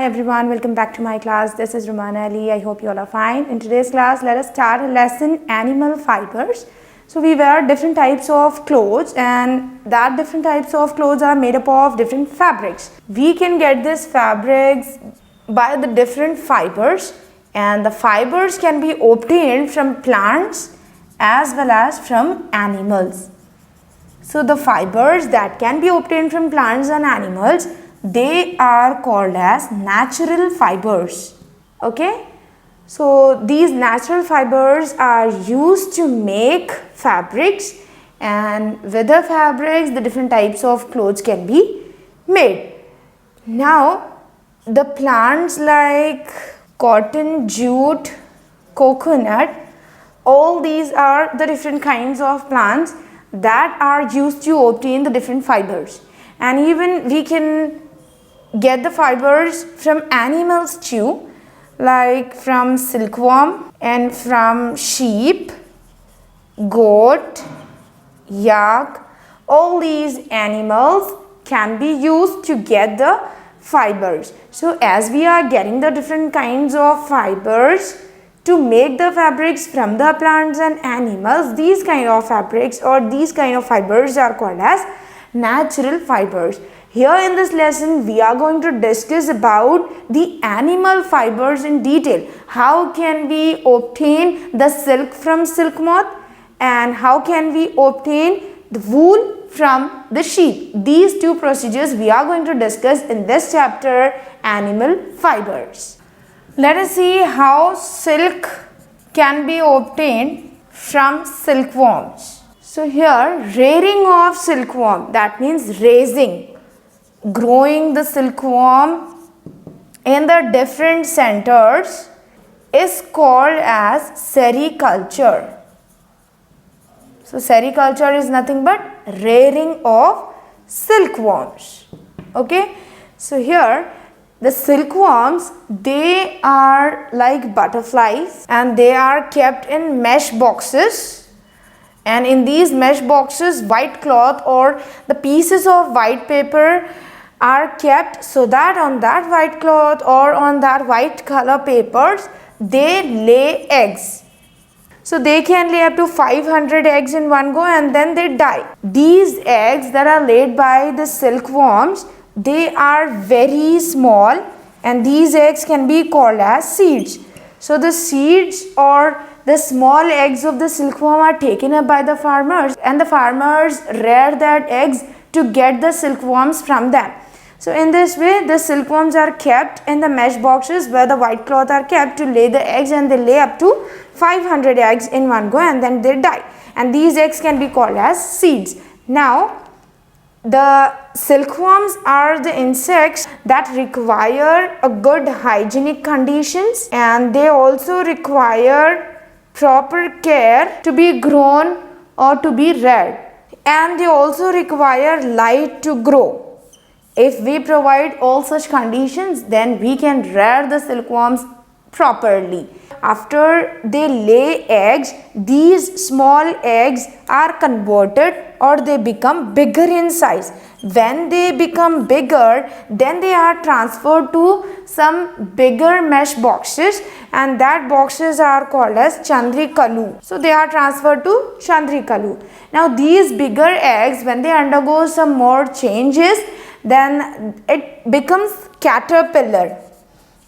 Hi everyone, welcome back to my class. This is Rumana Ali. I hope you all are fine. In today's class, let us start a lesson animal fibers. So we wear different types of clothes and that different types of clothes are made up of different fabrics. We can get these fabrics by the different fibers and the fibers can be obtained from plants as well as from animals. So the fibers that can be obtained from plants and animals, they are called as natural fibers. Okay, so these natural fibers are used to make fabrics, and with the fabrics the different types of clothes can be made. Now the plants like cotton, jute, coconut, all these are the different kinds of plants that are used to obtain the different fibers, and even we can get the fibers from animals too, like from silkworm and from sheep, goat, yak. All these animals can be used to get the fibers. So as we are getting the different kinds of fibers to make the fabrics from the plants and animals, these kind of fabrics or these kind of fibers are called as natural fibers. Here in this lesson, we are going to discuss about the animal fibers in detail. How can we obtain the silk from silk moth and how can we obtain the wool from the sheep? These two procedures we are going to discuss in this chapter, animal fibers. Let us see how silk can be obtained from silkworms. So here, rearing of silkworm, that means raising, growing the silkworm in the different centers is called as sericulture. So sericulture is nothing but rearing of silkworms. Okay, so here the silkworms, they are like butterflies and they are kept in mesh boxes, and in these mesh boxes white cloth or the pieces of white paper are kept, so that on that white cloth or on that white color papers they lay eggs. So they can lay up to 500 eggs in one go and then they die. These eggs that are laid by the silkworms, they are very small and these eggs can be called as seeds. So the seeds or the small eggs of the silkworm are taken up by the farmers and the farmers rear that eggs to get the silkworms from them. So in this way the silkworms are kept in the mesh boxes where the white cloth are kept to lay the eggs, and they lay up to 500 eggs in one go and then they die, and these eggs can be called as seeds. Now the silkworms are the insects that require a good hygienic conditions, and they also require proper care to be grown or to be reared, and they also require light to grow. If we provide all such conditions, then we can rear the silkworms properly. After they lay eggs, these small eggs are converted or they become bigger in size. When they become bigger, then they are transferred to some bigger mesh boxes, and that boxes are called as chandrikalu. So they are transferred to chandrikalu. Now these bigger eggs, when they undergo some more changes, then it becomes caterpillar,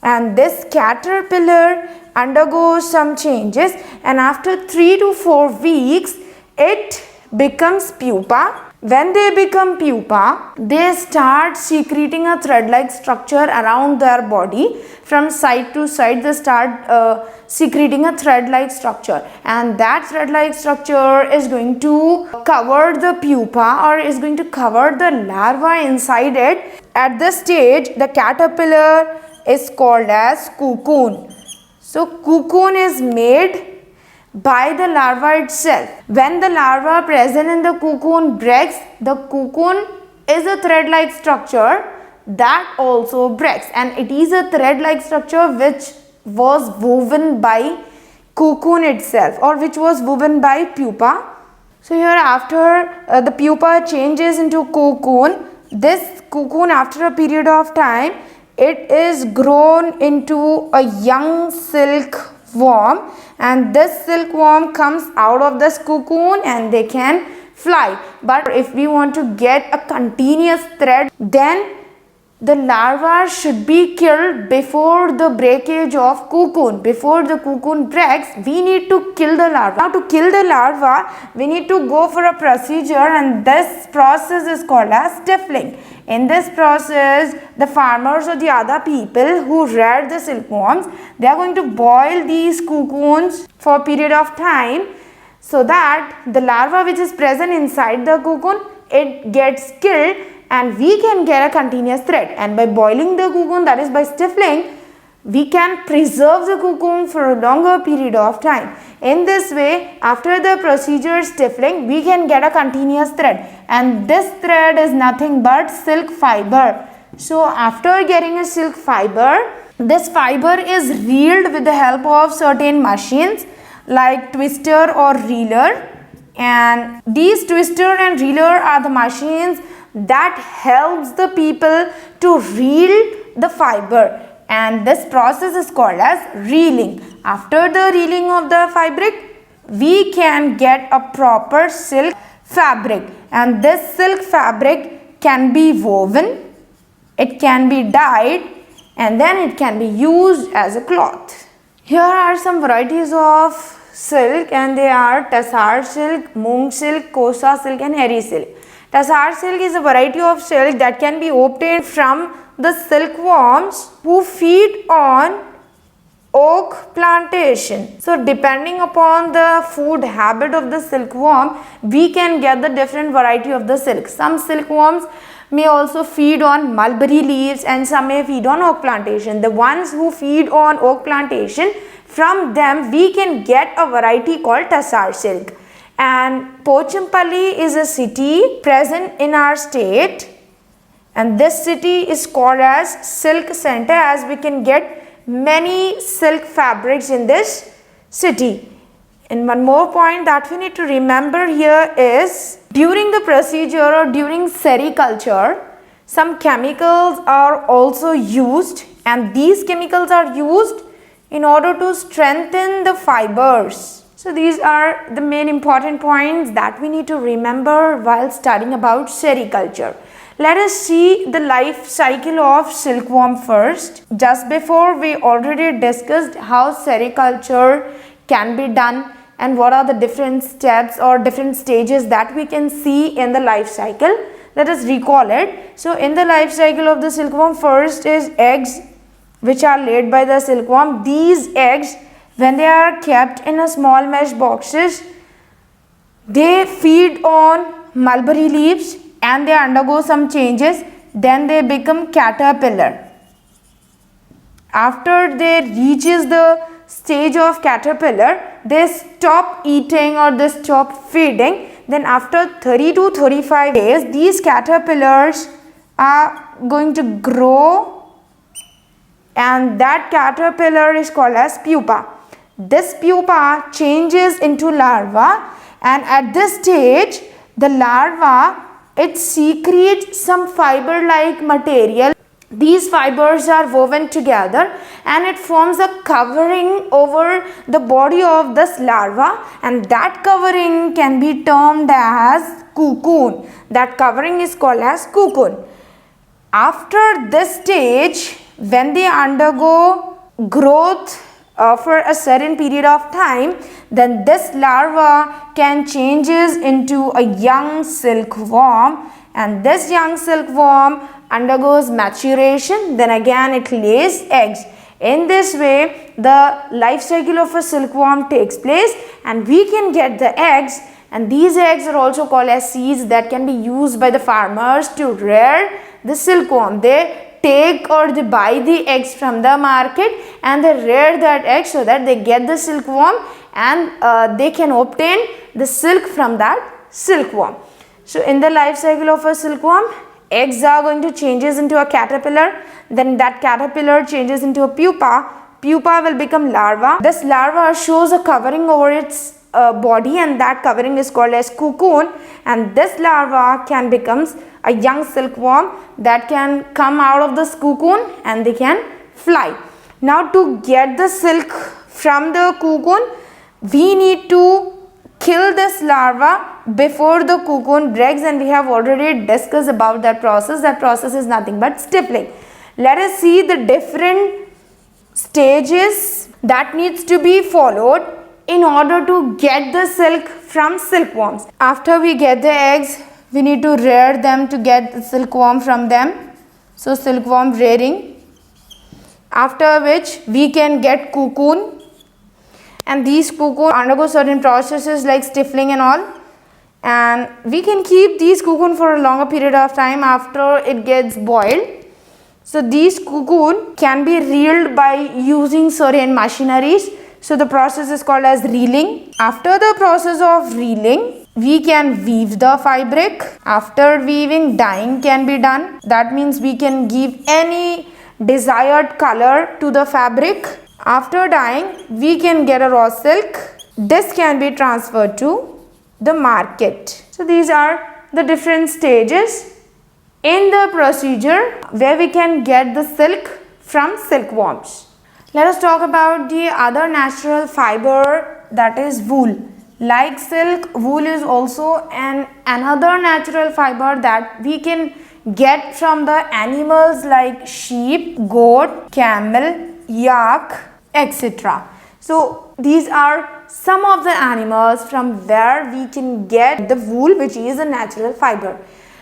and this caterpillar undergoes some changes, and after 3 to 4 weeks it becomes pupa. When they become pupa, they start secreting a thread-like structure around their body. From side to side they start secreting a thread-like structure, and that thread-like structure is going to cover the pupa or is going to cover the larva inside it. At this stage the caterpillar is called as cocoon. So cocoon is made by the larva itself. When the larva present in the cocoon breaks, the cocoon is a thread-like structure that also breaks, and it is a thread-like structure which was woven by cocoon itself or which was woven by pupa. So here after the pupa changes into cocoon, this cocoon after a period of time it is grown into a young silkworm, and this silkworm comes out of this cocoon and they can fly. But if we want to get a continuous thread, then the larva should be killed before the breakage of cocoon. Before the cocoon breaks, we need to kill the larva. Now, to kill the larva, we need to go for a procedure, and this process is called as stifling. In this process, the farmers or the other people who rear the silkworms, they are going to boil these cocoons for a period of time, so that the larva which is present inside the cocoon, it gets killed and we can get a continuous thread. And by boiling the cocoon, that is by stifling, we can preserve the cocoon for a longer period of time. In this way, after the procedure stifling, we can get a continuous thread, and this thread is nothing but silk fiber. So after getting a silk fiber, this fiber is reeled with the help of certain machines like twister or reeler, and these twister and reeler are the machines that helps the people to reel the fiber, and this process is called as reeling. After the reeling of the fabric, we can get a proper silk fabric, and this silk fabric can be woven, it can be dyed, and then it can be used as a cloth. Here are some varieties of silk, and they are tassar silk, moong silk, kosa silk and eri silk. Tassar silk is a variety of silk that can be obtained from the silkworms who feed on oak plantation. So depending upon the food habit of the silkworm, we can get the different variety of the silk. Some silkworms may also feed on mulberry leaves, and some may feed on oak plantation. The ones who feed on oak plantation, from them we can get a variety called tassar silk. And Pochampally is a city present in our state, and this city is called as silk center, as we can get many silk fabrics in this city. And one more point that we need to remember here is, during the procedure or during sericulture, some chemicals are also used, and these chemicals are used in order to strengthen the fibers. So these are the main important points that we need to remember while studying about sericulture. Let us see the life cycle of silkworm first. Just before, we already discussed how sericulture can be done and what are the different steps or different stages that we can see in the life cycle. Let us recall it. So in the life cycle of the silkworm, first is eggs which are laid by the silkworm. These eggs, when they are kept in a small mesh boxes, they feed on mulberry leaves and they undergo some changes. Then they become caterpillar. After they reaches the stage of caterpillar, they stop eating or they stop feeding. Then after 30 to 35 days, these caterpillars are going to grow, and that caterpillar is called as pupa. This pupa changes into larva, and at this stage, the larva, it secretes some fiber-like material. These fibers are woven together and it forms a covering over the body of this larva, and that covering can be termed as cocoon. That covering is called as cocoon. After this stage, when they undergo growth for a certain period of time, then this larva can changes into a young silkworm, and this young silkworm undergoes maturation, then again it lays eggs. In this way, the life cycle of a silkworm takes place, and we can get the eggs, and these eggs are also called as seeds that can be used by the farmers to rear the silkworm. They take or they buy the eggs from the market and they rear that egg so that they get the silkworm, and they can obtain the silk from that silkworm. So in the life cycle of a silkworm, eggs are going to changes into a caterpillar, then that caterpillar changes into a pupa. Pupa will become larva. This larva shows a covering over its body, and that covering is called as cocoon, and this larva can becomes a young silkworm that can come out of this cocoon and they can fly. Now to get the silk from the cocoon, we need to kill this larva before the cocoon breaks, and we have already discussed about that process. That process is nothing but stippling. Let us see the different stages that needs to be followed in order to get the silk from silkworms. After we get the eggs, we need to rear them to get the silkworm from them. So silkworm rearing. After which we can get cocoon, and these cocoon undergo certain processes like stiffling and all, and we can keep these cocoon for a longer period of time after it gets boiled. So these cocoon can be reeled by using certain machineries. So the process is called as reeling. After the process of reeling, we can weave the fabric. After weaving, dyeing can be done. That means we can give any desired color to the fabric. After dyeing, we can get a raw silk. This can be transferred to the market. So these are the different stages in the procedure where we can get the silk from silkworms. Let us talk about the other natural fiber, that is wool. Like silk, wool is also another natural fiber that we can get from the animals like sheep, goat, camel, yak, etc. So these are some of the animals from where we can get the wool, which is a natural fiber.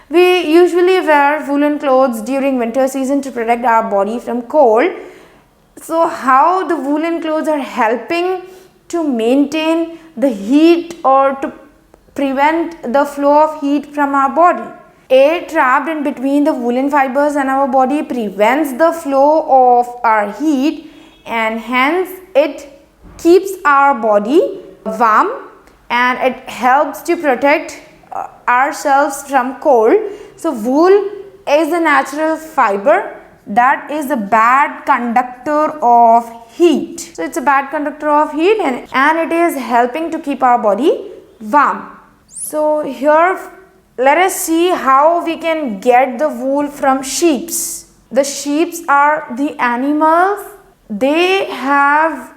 We usually wear woolen clothes during winter season to protect our body from cold. So how the woolen clothes are helping to maintain the heat or to prevent the flow of heat from our body. Air trapped in between the woolen fibers and our body prevents the flow of our heat, and hence it keeps our body warm and it helps to protect ourselves from cold. So wool is a natural fiber that is a bad conductor of heat. So it's a bad conductor of heat, and it is helping to keep our body warm. So here let us see how we can get the wool from sheep. The sheep are the animals. They have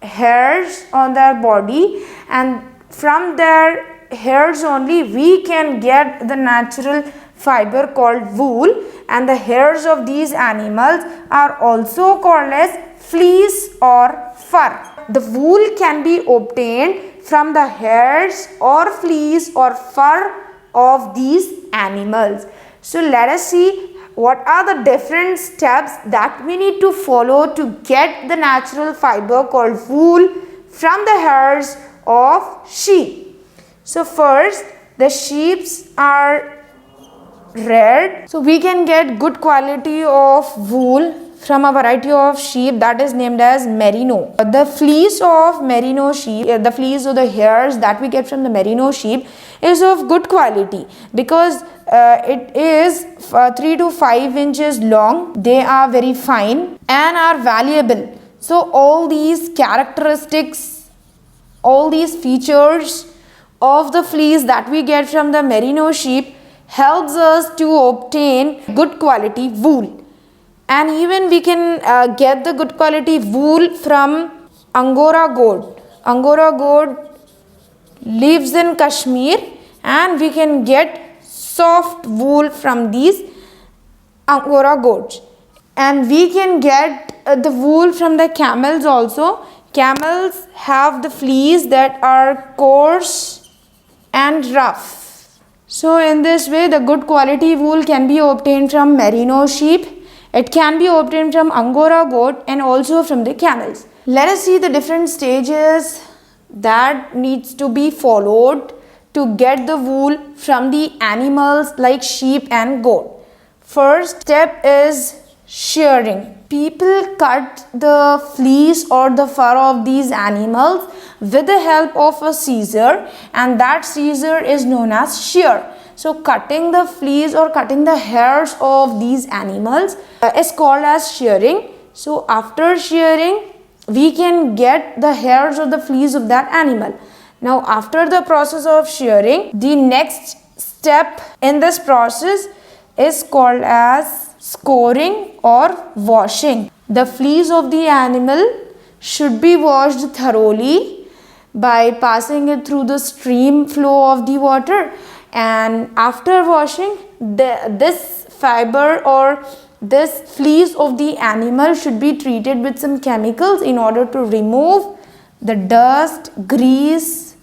hairs on their body, and from their hairs only we can get the natural fiber called wool, and the hairs of these animals are also called as fleece or fur. The wool can be obtained from the hairs or fleece or fur of these animals. So let us see what are the different steps that we need to follow to get the natural fiber called wool from the hairs of sheep. So first, the sheeps are reared. So we can get good quality of wool from a variety of sheep that is named as merino. The fleece of merino sheep, the fleece or the hairs that we get from the merino sheep is of good quality because it is 3 to 5 inches long. They are very fine and are valuable. So all these characteristics, all these features of the fleece that we get from the merino sheep helps us to obtain good quality wool. And even we can get the good quality wool from Angora goat. Angora goat lives in Kashmir, and we can get soft wool from these Angora goats. And we can get the wool from the camels also. Camels have the fleece that are coarse and rough. So in this way, the good quality wool can be obtained from merino sheep. It can be obtained from Angora goat and also from the camels. Let us see the different stages that needs to be followed to get the wool from the animals like sheep and goat. First step is shearing. People cut the fleece or the fur of these animals with the help of a scissor, and that scissor is known as shear. So cutting the fleece or cutting the hairs of these animals is called as shearing. So after shearing, we can get the hairs or the fleece of that animal. Now after the process of shearing, the next step in this process is called as scoring or washing. The fleece of the animal should be washed thoroughly by passing it through the stream flow of the water, and after washing, this fiber or this fleece of the animal should be treated with some chemicals in order to remove the dust, grease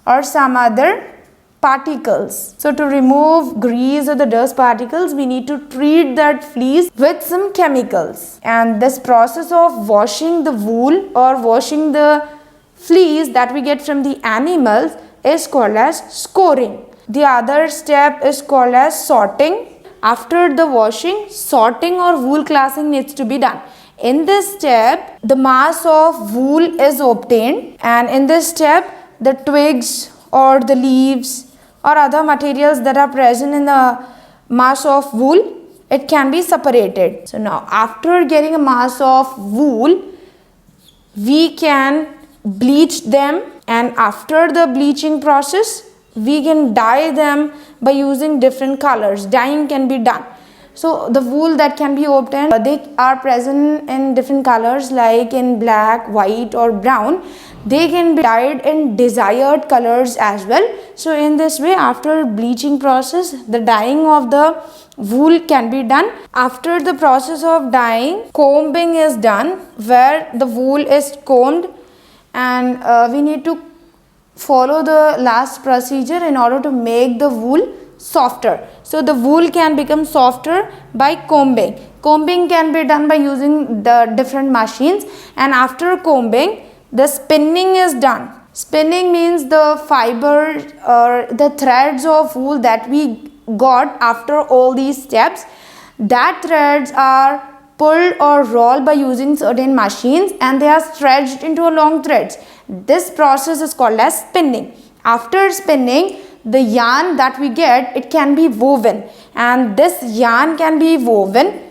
or some other particles. So to remove grease or the dust particles, we need to treat that fleece with some chemicals. And this process of washing the wool or washing the fleece that we get from the animals is called as scoring. The other step is called as sorting. After the washing, sorting or wool classing needs to be done. In this step, the mass of wool is obtained, and in this step, the twigs or the leaves or other materials that are present in the mass of wool, it can be separated. So now after getting a mass of wool, we can bleach them, and after the bleaching process, we can dye them by using different colors. Dyeing can be done. So the wool that can be obtained, they are present in different colors like in black, white or brown. They can be dyed in desired colors as well. So in this way, after bleaching process, the dyeing of the wool can be done. After the process of dyeing, combing is done, where the wool is combed, and we need to follow the last procedure in order to make the wool softer. So the wool can become softer by combing. Combing can be done by using the different machines, and after combing, the spinning is done. Spinning means the fiber or the threads of wool that we got after all these steps, that threads are pulled or rolled by using certain machines, and they are stretched into a long threads. This process is called as spinning. After spinning, the yarn that we get, it can be woven, and this yarn can be woven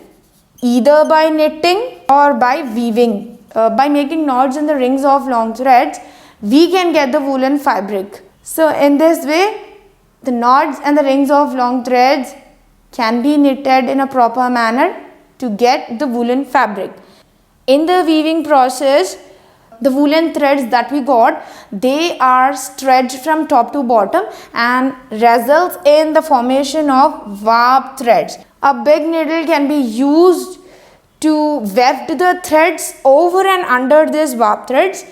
either by knitting or by weaving. By making knots in the rings of long threads, we can get the woolen fabric. So in this way, the knots and the rings of long threads can be knitted in a proper manner to get the woolen fabric. In the weaving process, the woolen threads that we got, they are stretched from top to bottom and results in the formation of warp threads. A big needle can be used to weft the threads over and under these warp threads,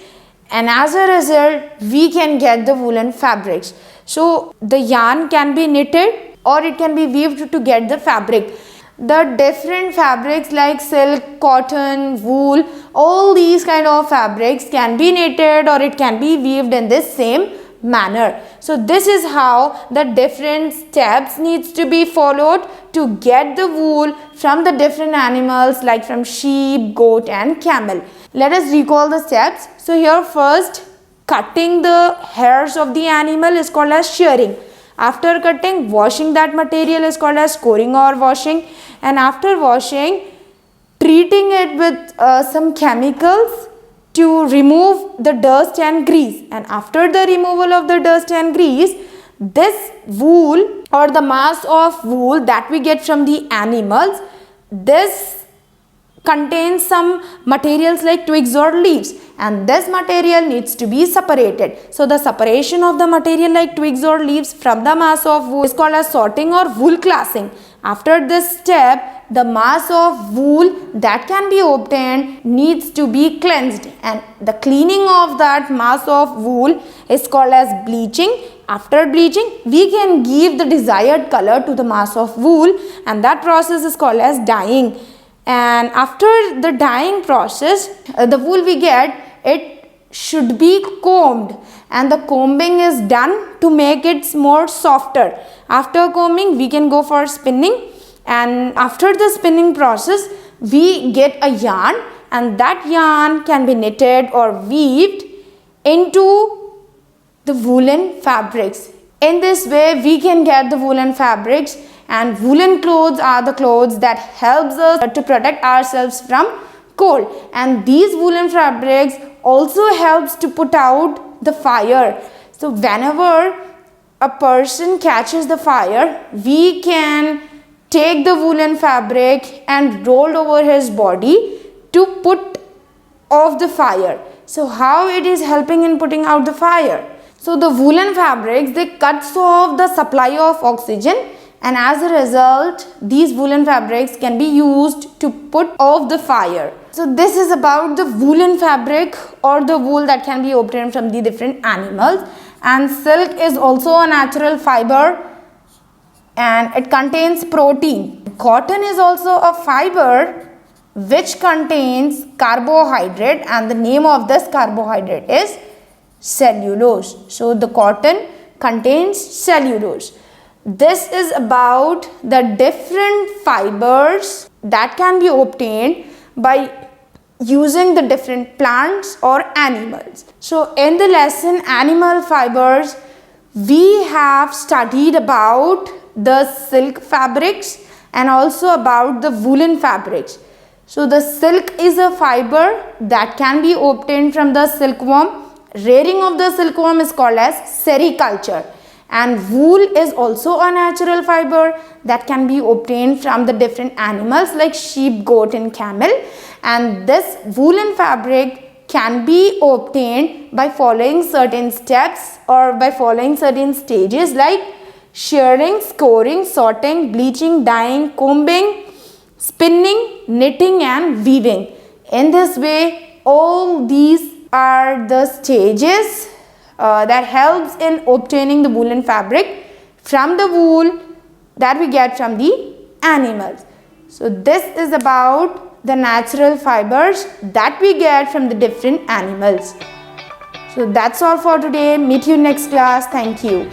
and as a result, we can get the woolen fabrics. So the yarn can be knitted or it can be weaved to get the fabric. The different fabrics like silk, cotton, wool, all these kind of fabrics can be knitted or it can be weaved in this same manner. So this is how the different steps needs to be followed to get the wool from the different animals like from sheep, goat and camel. Let us recall the steps. So here first, cutting the hairs of the animal is called as shearing. After cutting, washing that material is called as scoring or washing, and after washing, treating it with some chemicals to remove the dust and grease, and after the removal of the dust and grease, this wool or the mass of wool that we get from the animals, this contains some materials like twigs or leaves, and this material needs to be separated. So the separation of the material like twigs or leaves from the mass of wool is called as sorting or wool classing. After this step, the mass of wool that can be obtained needs to be cleansed, and the cleaning of that mass of wool is called as bleaching. After bleaching, we can give the desired color to the mass of wool, and that process is called as dyeing. And after the dyeing process, the wool we get, it should be combed, and the combing is done to make it more softer. After combing, we can go for spinning, and after the spinning process, we get a yarn, and that yarn can be knitted or weaved into the woolen fabrics. In this way, we can get the woolen fabrics, and woolen clothes are the clothes that helps us to protect ourselves from cold, and these woolen fabrics also helps to put out the fire. So whenever a person catches the fire, we can take the woolen fabric and roll over his body to put off the fire. So how it is helping in putting out the fire? So the woolen fabrics, they cuts off the supply of oxygen, and as a result these woolen fabrics can be used to put off the fire. So this is about the woolen fabric or the wool that can be obtained from the different animals. And silk is also a natural fiber and it contains protein. Cotton is also a fiber which contains carbohydrate, and the name of this carbohydrate is cellulose. So the cotton contains cellulose. This is about the different fibers that can be obtained by using the different plants or animals. So in the lesson animal fibers, we have studied about the silk fabrics and also about the woolen fabrics. So the silk is a fiber that can be obtained from the silkworm. Rearing of the silkworm is called as sericulture. And wool is also a natural fiber that can be obtained from the different animals like sheep, goat and camel. And this woolen fabric can be obtained by following certain steps or by following certain stages like shearing, scoring, sorting, bleaching, dyeing, combing, spinning, knitting and weaving. In this way, all these are the stages that helps in obtaining the woolen fabric from the wool that we get from the animals. So this is about the natural fibers that we get from the different animals. So that's all for today. Meet you next class. Thank you.